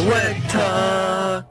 SWEGTA!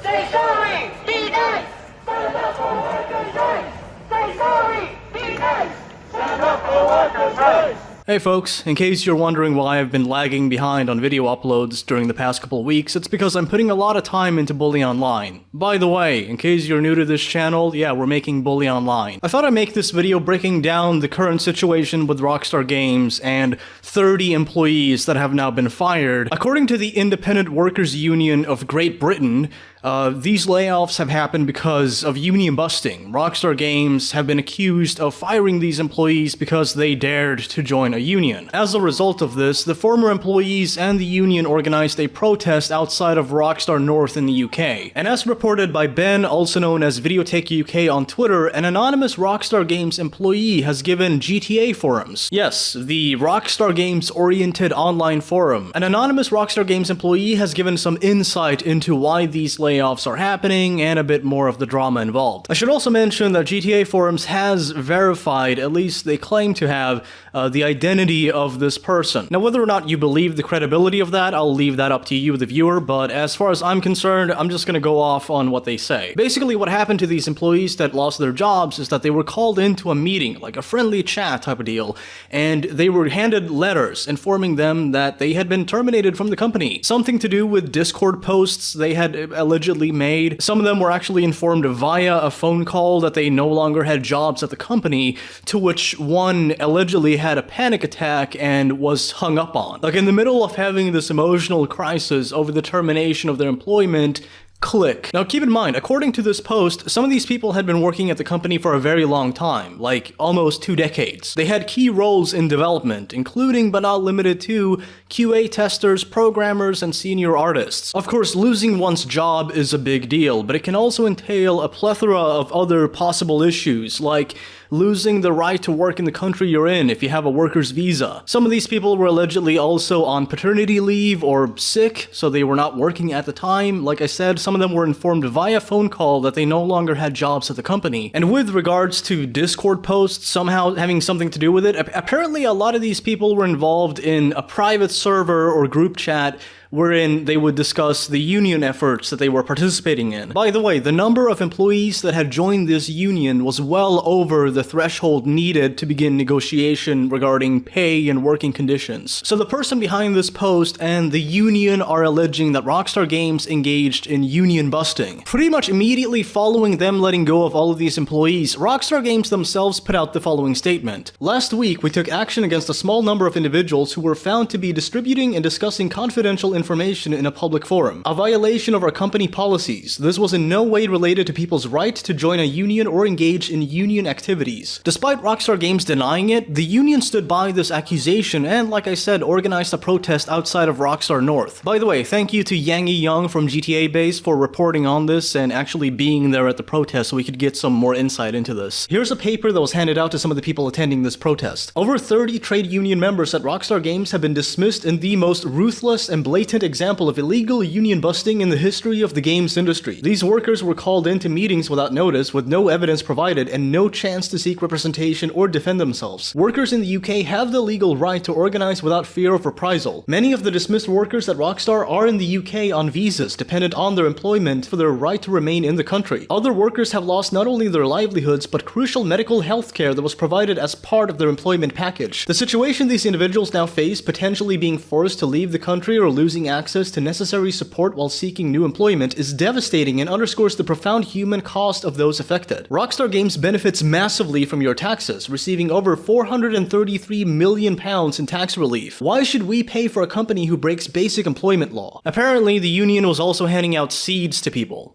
Say sorry, be nice! Stand up for workers' rights! Say sorry, be nice! Stand up for workers' rights! Hey folks, in case you're wondering why I've been lagging behind on video uploads during the past couple of weeks, it's because I'm putting a lot of time into Bully Online. By the way, in case you're new to this channel, yeah, we're making Bully Online. I thought I'd make this video breaking down the current situation with Rockstar Games and 30 employees that have now been fired. According to the Independent Workers Union of Great Britain, these layoffs have happened because of union busting. Rockstar Games have been accused of firing these employees because they dared to join a union. As a result of this, the former employees and the union organized a protest outside of Rockstar North in the UK. And as reported by Ben, also known as VideoTechUK on Twitter, an anonymous Rockstar Games employee has given GTAForums. Yes, the Rockstar Games-oriented online forum. An anonymous Rockstar Games employee has given some insight into why these layoffs are happening and a bit more of the drama involved. I should also mention that GTAForums has verified, at least they claim to have, the identity of this person. Now, whether or not you believe the credibility of that, I'll leave that up to you, the viewer, but as far as I'm concerned, I'm just gonna go off on what they say. Basically, what happened to these employees that lost their jobs is that they were called into a meeting, like a friendly chat type of deal, and they were handed letters informing them that they had been terminated from the company. Something to do with Discord posts they had allegedly made. Some of them were actually informed via a phone call that they no longer had jobs at the company, to which one allegedly had a panic attack and was hung up on. Like, in the middle of having this emotional crisis over the termination of their employment, click. Now keep in mind, according to this post, some of these people had been working at the company for a very long time, like almost 2 decades. They had key roles in development, including but not limited to QA testers, programmers, and senior artists. Of course, losing one's job is a big deal, but it can also entail a plethora of other possible issues, like losing the right to work in the country you're in if you have a worker's visa. Some of these people were allegedly also on paternity leave or sick, so they were not working at the time. Like I said, some of them were informed via phone call that they no longer had jobs at the company. And with regards to Discord posts somehow having something to do with it, apparently a lot of these people were involved in a private server or group chat wherein they would discuss the union efforts that they were participating in. By the way, the number of employees that had joined this union was well over the threshold needed to begin negotiation regarding pay and working conditions. So the person behind this post and the union are alleging that Rockstar Games engaged in union busting. Pretty much immediately following them letting go of all of these employees, Rockstar Games themselves put out the following statement. Last week, we took action against a small number of individuals who were found to be distributing and discussing confidential information in a public forum, a violation of our company policies. This was in no way related to people's right to join a union or engage in union activities. Despite Rockstar Games denying it, the union stood by this accusation and, like I said, organized a protest outside of Rockstar North. By the way, thank you to Yangi Young from GTABase for reporting on this and actually being there at the protest so we could get some more insight into this. Here's a paper that was handed out to some of the people attending this protest. Over 30 trade union members at Rockstar Games have been dismissed in the most ruthless and blatant example of illegal union busting in the history of the games industry. These workers were called into meetings without notice, with no evidence provided and no chance to seek representation or defend themselves. Workers in the UK have the legal right to organize without fear of reprisal. Many of the dismissed workers at Rockstar are in the UK on visas dependent on their employment for their right to remain in the country. Other workers have lost not only their livelihoods but crucial medical health care that was provided as part of their employment package. The situation these individuals now face, potentially being forced to leave the country or losing access to necessary support while seeking new employment, is devastating and underscores the profound human cost of those affected. Rockstar Games benefits massively from your taxes, receiving over £433 million in tax relief. Why should we pay for a company who breaks basic employment law? Apparently, the union was also handing out seeds to people.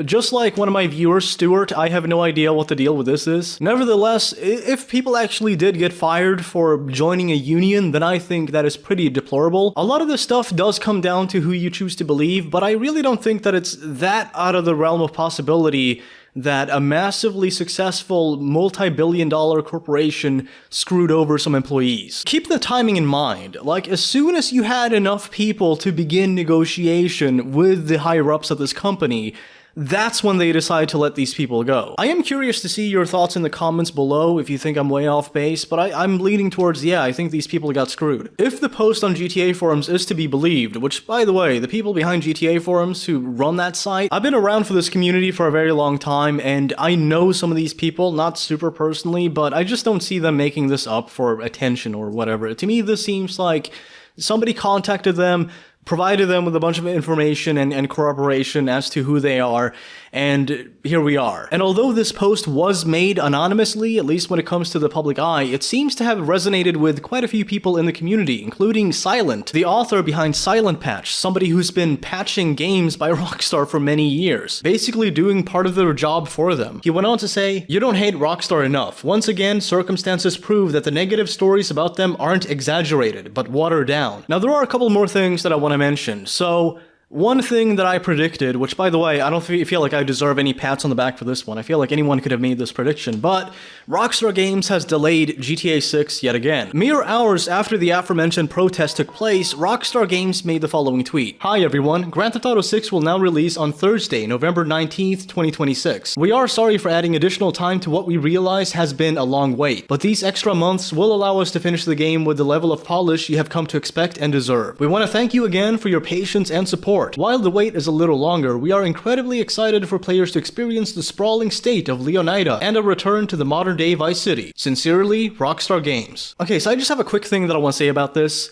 Just like one of my viewers, Stuart, I have no idea what the deal with this is. Nevertheless, if people actually did get fired for joining a union, then I think that is pretty deplorable. A lot of this stuff does come down to who you choose to believe, but I really don't think that it's that out of the realm of possibility that a massively successful multi-billion-dollar corporation screwed over some employees. Keep the timing in mind. Like, as soon as you had enough people to begin negotiation with the higher-ups of this company, that's when they decide to let these people go. I am curious to see your thoughts in the comments below if you think I'm way off base, but I'm leaning towards, yeah, I think these people got screwed. If the post on GTAForums is to be believed, which, by the way, the people behind GTAForums who run that site, I've been around for this community for a very long time, and I know some of these people, not super personally, but I just don't see them making this up for attention or whatever. To me, this seems like somebody contacted them, provided them with a bunch of information and corroboration as to who they are, and here we are. And although this post was made anonymously, at least when it comes to the public eye, it seems to have resonated with quite a few people in the community, including Silent, the author behind Silent Patch, somebody who's been patching games by Rockstar for many years, basically doing part of their job for them. He went on to say, "You don't hate Rockstar enough. Once again, circumstances prove that the negative stories about them aren't exaggerated, but watered down." Now, there are a couple more things that I want to mention. So, one thing that I predicted, which by the way, I don't feel like I deserve any pats on the back for this one. I feel like anyone could have made this prediction, but Rockstar Games has delayed GTA 6 yet again. Mere hours after the aforementioned protest took place, Rockstar Games made the following tweet. "Hi everyone, Grand Theft Auto 6 will now release on Thursday, November 19th, 2026. We are sorry for adding additional time to what we realize has been a long wait, but these extra months will allow us to finish the game with the level of polish you have come to expect and deserve. We want to thank you again for your patience and support. While the wait is a little longer, we are incredibly excited for players to experience the sprawling state of Leonida and a return to the modern-day Vice City. Sincerely, Rockstar Games." Okay, so I just have a quick thing that I want to say about this.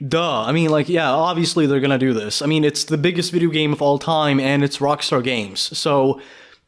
Duh. I mean, like, yeah, obviously they're gonna do this. I mean, it's the biggest video game of all time, and it's Rockstar Games. So,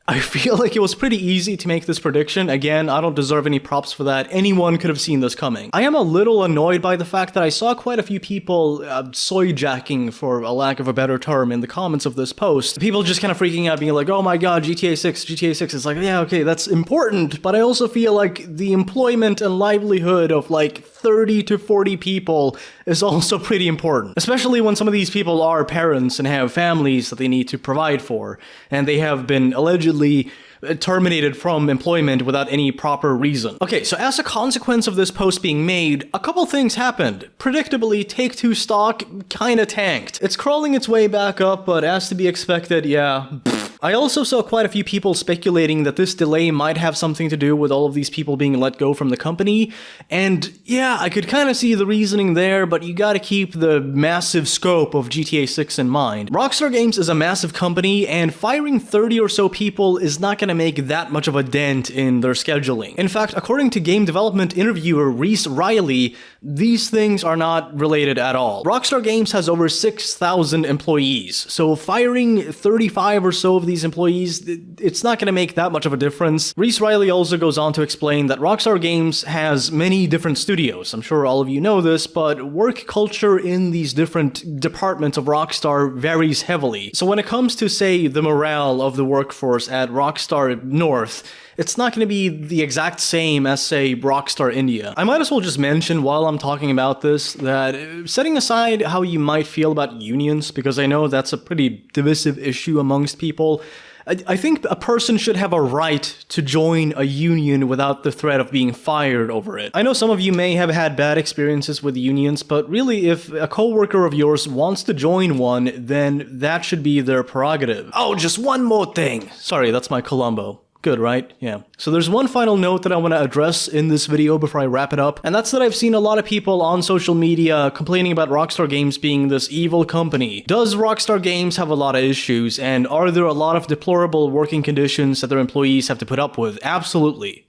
I feel like it was pretty easy to make this prediction. Again, I don't deserve any props for that. Anyone could have seen this coming. I am a little annoyed by the fact that I saw quite a few people soy-jacking, for a lack of a better term, in the comments of this post. People just kind of freaking out, being like, "Oh my god, GTA 6, GTA 6. It's like, yeah, okay, that's important, but I also feel like the employment and livelihood of like 30 to 40 people is also pretty important. Especially when some of these people are parents and have families that they need to provide for, and they have been allegedly terminated from employment without any proper reason. Okay, so as a consequence of this post being made, a couple things happened. Predictably, Take-Two stock kinda tanked. It's crawling its way back up, but as to be expected, yeah. I also saw quite a few people speculating that this delay might have something to do with all of these people being let go from the company, and yeah, I could kind of see the reasoning there, but you gotta keep the massive scope of GTA 6 in mind. Rockstar Games is a massive company, and firing 30 or so people is not gonna make that much of a dent in their scheduling. In fact, according to game development interviewer Reese Riley, these things are not related at all. Rockstar Games has over 6,000 employees, so firing 35 or so of these employees, it's not going to make that much of a difference. Reese Riley also goes on to explain that Rockstar Games has many different studios. I'm sure all of you know this, but work culture in these different departments of Rockstar varies heavily. So when it comes to, say, the morale of the workforce at Rockstar North, it's not going to be the exact same as, say, Rockstar India. I might as well just mention while I'm talking about this that, setting aside how you might feel about unions, because I know that's a pretty divisive issue amongst people, I think a person should have a right to join a union without the threat of being fired over it. I know some of you may have had bad experiences with unions, but really if a coworker of yours wants to join one, then that should be their prerogative. Oh, just one more thing. Sorry, that's my Columbo. Good, right? Yeah. So there's one final note that I want to address in this video before I wrap it up, and that's that I've seen a lot of people on social media complaining about Rockstar Games being this evil company. Does Rockstar Games have a lot of issues, and are there a lot of deplorable working conditions that their employees have to put up with? Absolutely.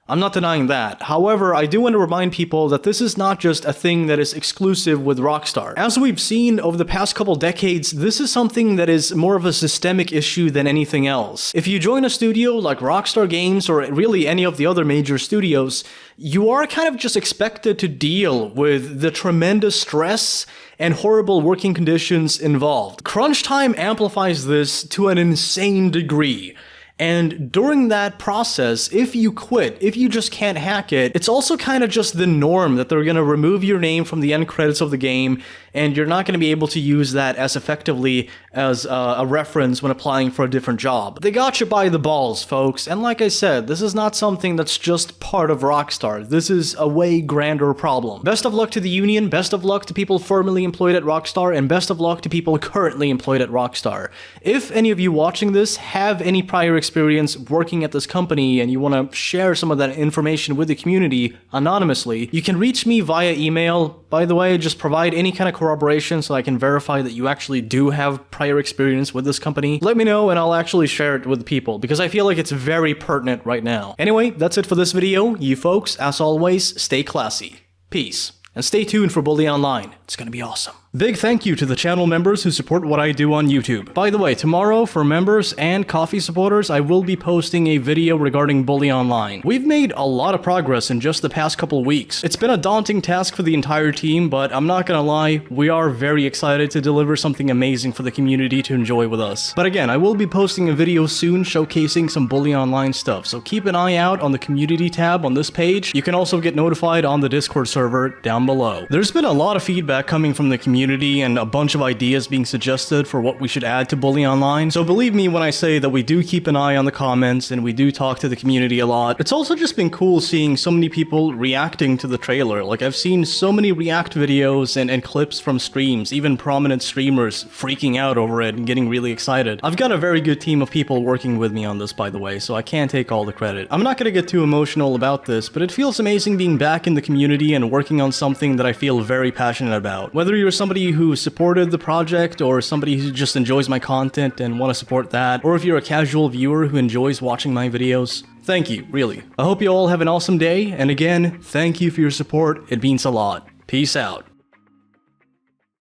I'm not denying that. However, I do want to remind people that this is not just a thing that is exclusive with Rockstar. As we've seen over the past couple decades, this is something that is more of a systemic issue than anything else. If you join a studio like Rockstar Games, or really any of the other major studios, you are kind of just expected to deal with the tremendous stress and horrible working conditions involved. Crunch time amplifies this to an insane degree. And during that process, if you quit, if you just can't hack it, it's also kind of just the norm that they're going to remove your name from the end credits of the game, and you're not going to be able to use that as effectively as a reference when applying for a different job. They got you by the balls, folks, and like I said, this is not something that's just part of Rockstar. This is a way grander problem. Best of luck to the union, best of luck to people formerly employed at Rockstar, and best of luck to people currently employed at Rockstar. If any of you watching this have any prior experience working at this company and you want to share some of that information with the community anonymously, you can reach me via email. By the way, just provide any kind of corroboration so I can verify that you actually do have prior experience with this company. Let me know and I'll actually share it with people because I feel like it's very pertinent right now. Anyway, that's it for this video. You folks, as always, stay classy. Peace. And stay tuned for Bully Online. It's gonna be awesome. Big thank you to the channel members who support what I do on YouTube. By the way, tomorrow, for members and coffee supporters, I will be posting a video regarding Bully Online. We've made a lot of progress in just the past couple weeks. It's been a daunting task for the entire team, but I'm not gonna lie, we are very excited to deliver something amazing for the community to enjoy with us. But again, I will be posting a video soon showcasing some Bully Online stuff, so keep an eye out on the community tab on this page. You can also get notified on the Discord server down below. There's been a lot of feedback coming from the community and a bunch of ideas being suggested for what we should add to Bully Online, so believe me when I say that we do keep an eye on the comments and we do talk to the community a lot. It's also just been cool seeing so many people reacting to the trailer. Like, I've seen so many react videos and clips from streams, even prominent streamers freaking out over it and getting really excited. I've got a very good team of people working with me on this, by the way, so I can't take all the credit. I'm not gonna get too emotional about this, but it feels amazing being back in the community and working on something that I feel very passionate about. Whether you're somebody who supported the project or somebody who just enjoys my content and want to support that, or if you're a casual viewer who enjoys watching my videos, thank you, really. I hope you all have an awesome day, and again, thank you for your support. It means a lot. Peace out.